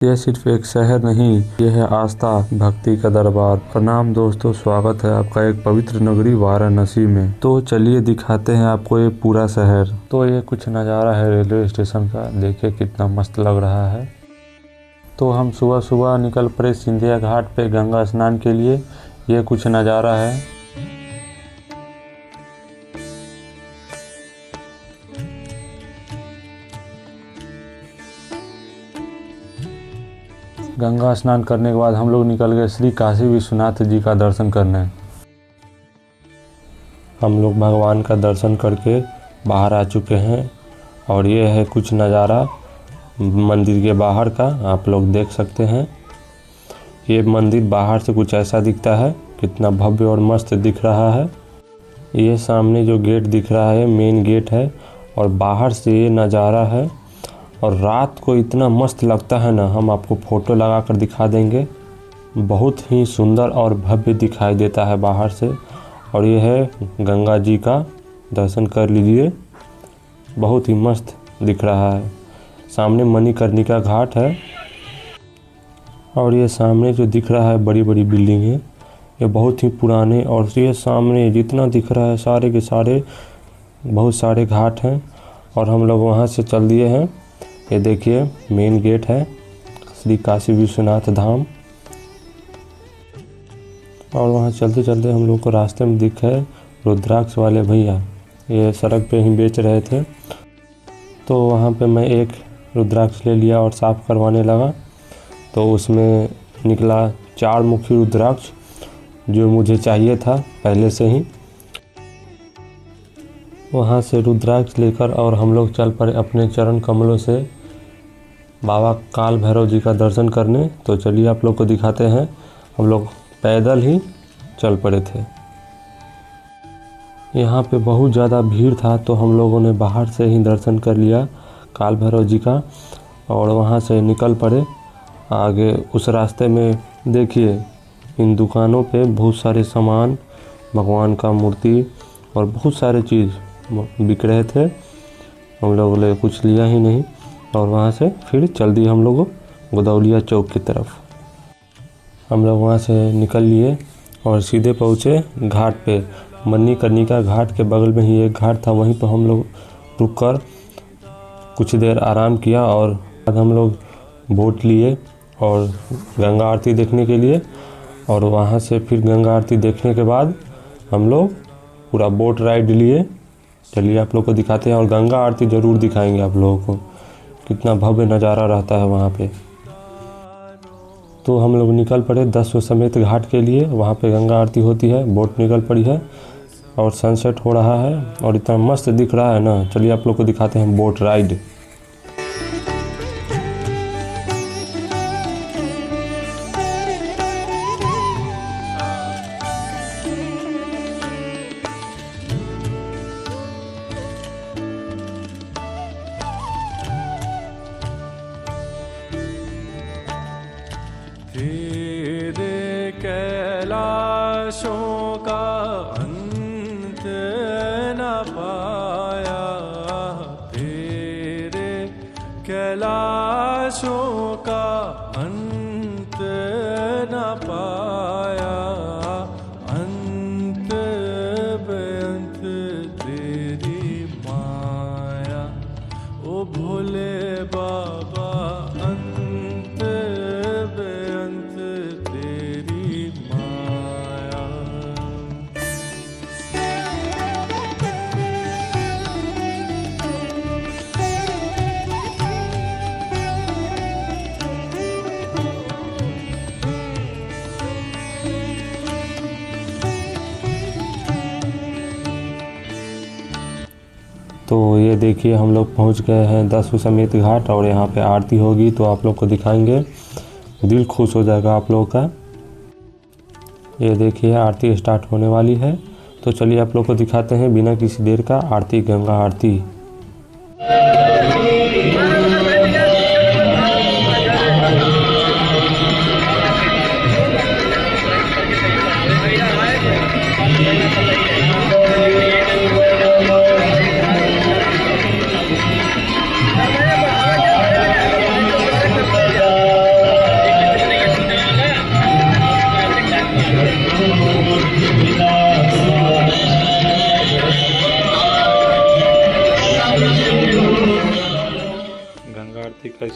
यह सिर्फ एक शहर नहीं, यह है आस्था भक्ति का दरबार। प्रणाम दोस्तों, स्वागत है आपका एक पवित्र नगरी वाराणसी में। तो चलिए दिखाते हैं आपको ये पूरा शहर। तो ये कुछ नज़ारा है रेलवे स्टेशन का, देखिए कितना मस्त लग रहा है। तो हम सुबह सुबह निकल पड़े सिंधिया घाट पे गंगा स्नान के लिए। ये कुछ नज़ारा है। गंगा स्नान करने के बाद हम लोग निकल गए श्री काशी विश्वनाथ जी का दर्शन करने। हम लोग भगवान का दर्शन करके बाहर आ चुके हैं और ये है कुछ नज़ारा मंदिर के बाहर का, आप लोग देख सकते हैं। ये मंदिर बाहर से कुछ ऐसा दिखता है, कितना भव्य और मस्त दिख रहा है। ये सामने जो गेट दिख रहा है मेन गेट है और बाहर से ये नज़ारा है। और रात को इतना मस्त लगता है ना, हम आपको फ़ोटो लगा कर दिखा देंगे। बहुत ही सुंदर और भव्य दिखाई देता है बाहर से। और ये है गंगा जी का, दर्शन कर लीजिए, बहुत ही मस्त दिख रहा है। सामने मणिकर्णिका घाट है और ये सामने जो दिख रहा है बड़ी बड़ी बिल्डिंग है, ये बहुत ही पुराने। और ये सामने जितना दिख रहा है सारे के सारे बहुत सारे घाट हैं और हम लोग वहाँ से चल दिए हैं। ये देखिए मेन गेट है श्री काशी विश्वनाथ धाम। और वहाँ चलते चलते हम लोग को रास्ते में दिखे रुद्राक्ष वाले भैया, ये सड़क पे ही बेच रहे थे। तो वहाँ पे मैं एक रुद्राक्ष ले लिया और साफ़ करवाने लगा। तो उसमें निकला 4 मुखी रुद्राक्ष, जो मुझे चाहिए था पहले से ही। वहाँ से रुद्राक्ष लेकर और हम लोग चल पड़े अपने चरण कमलों से बाबा काल भैरव जी का दर्शन करने। तो चलिए आप लोग को दिखाते हैं। हम लोग पैदल ही चल पड़े थे। यहाँ पे बहुत ज़्यादा भीड़ था तो हम लोगों ने बाहर से ही दर्शन कर लिया काल भैरव जी का और वहाँ से निकल पड़े आगे। उस रास्ते में देखिए इन दुकानों पे बहुत सारे सामान, भगवान का मूर्ति और बहुत सारे चीज़ बिक रहे थे। हम लोगों ने कुछ लिया ही नहीं और वहाँ से फिर चल दिए हम लोग गोदौलिया चौक की तरफ। हम लोग वहाँ से निकल लिए और सीधे पहुँचे घाट पे। मणिकर्णिका घाट के बगल में ही एक घाट था, वहीं पर हम लोग रुक कर कुछ देर आराम किया और बाद हम लोग बोट लिए और गंगा आरती देखने के लिए। और वहाँ से फिर गंगा आरती देखने के बाद हम लोग पूरा बोट राइड लिए। चलिए आप लोग को दिखाते हैं और गंगा आरती ज़रूर दिखाएंगे आप लोगों को, कितना भव्य नज़ारा रहता है वहाँ पे। तो हम लोग निकल पड़े 10 समेत घाट के लिए। वहाँ पे गंगा आरती होती है, बोट निकल पड़ी है और सनसेट हो रहा है और इतना मस्त दिख रहा है ना। चलिए आप लोग को दिखाते हैं बोट राइड। तेरे कैलाशों का अंत न पाया, तेरे कैलाशों का अंत न पाया। अंत बेअंत तेरी माया, ओ भोले बाबा। अंत बेअंत तेरी माया। तो ये देखिए हम लोग पहुंच गए हैं 10 समेत घाट और यहाँ पे आरती होगी तो आप लोग को दिखाएंगे, दिल खुश हो जाएगा आप लोगों का। ये देखिए आरती स्टार्ट होने वाली है। तो चलिए आप लोग को दिखाते हैं बिना किसी देर का आरती, गंगा आरती।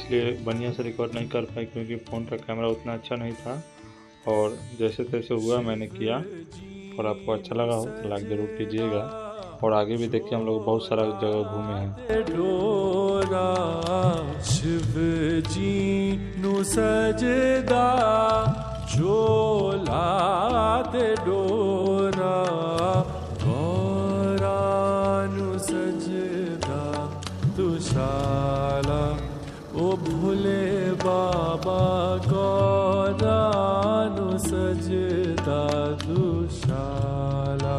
इसलिए बढ़िया से रिकॉर्ड नहीं कर पाए क्योंकि फ़ोन का कैमरा उतना अच्छा नहीं था। और जैसे तैसे हुआ मैंने किया, और आपको अच्छा लगा हो तो लाइक ज़रूर कीजिएगा। और आगे भी देखिए हम लोग बहुत सारा जगह घूमे हैं। डोरा शिव जी नु सजदा झोला ते डोरा गौरा नु सजदा दुशाला ओ भोले बाबा गौरा नु सजदा दुशाला।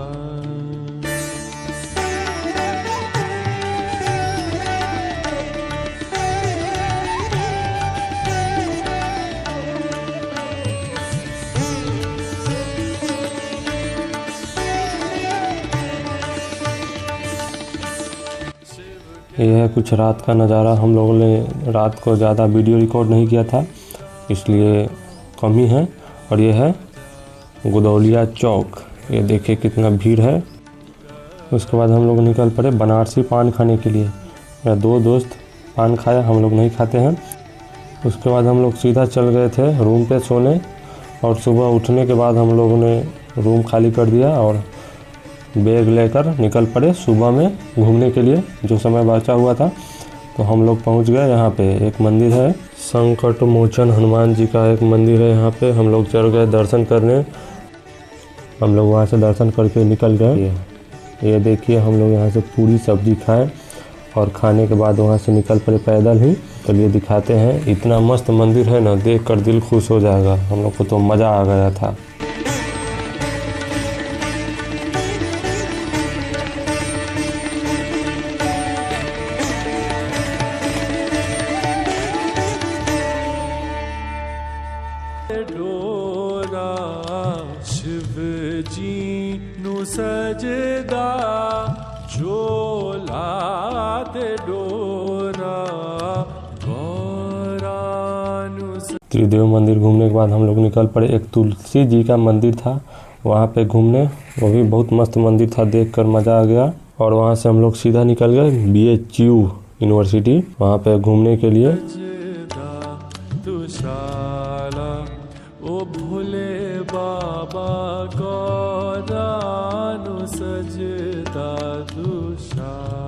ये है कुछ रात का नज़ारा। हम लोगों ने रात को ज़्यादा वीडियो रिकॉर्ड नहीं किया था इसलिए कम ही है। और ये है गुदौलिया चौक, ये देखिए कितना भीड़ है। उसके बाद हम लोग निकल पड़े बनारसी पान खाने के लिए। मेरा 2 दोस्त पान खाया, हम लोग नहीं खाते हैं। उसके बाद हम लोग सीधा चल गए थे रूम पे सोने, और सुबह उठने के बाद हम लोगों ने रूम खाली कर दिया और बैग लेकर निकल पड़े सुबह में घूमने के लिए। जो समय बचा हुआ था तो हम लोग पहुंच गए। यहाँ पे एक मंदिर है, संकट मोचन हनुमान जी का एक मंदिर है। यहाँ पे हम लोग चल गए दर्शन करने। हम लोग वहाँ से दर्शन करके निकल गए। ये देखिए हम लोग यहाँ से पूरी सब्जी खाए और खाने के बाद वहाँ से निकल पड़े पैदल ही। चलिए दिखाते हैं। इतना मस्त मंदिर है ना, देख कर दिल खुश हो जाएगा। हम लोग को तो मज़ा आ गया था। डोरा शिव जी नु सजदा झोला ते डोरा गौरा नु। त्रिदेव मंदिर घूमने के बाद हम लोग निकल पड़े। एक तुलसी जी का मंदिर था वहाँ पे घूमने, वो भी बहुत मस्त मंदिर था, देखकर मज़ा आ गया। और वहाँ से हम लोग सीधा निकल गए BHU यूनिवर्सिटी, वहाँ पे घूमने के लिए। दुशाला ओ भोले बाबा गौरा नु सजदा दुशाला।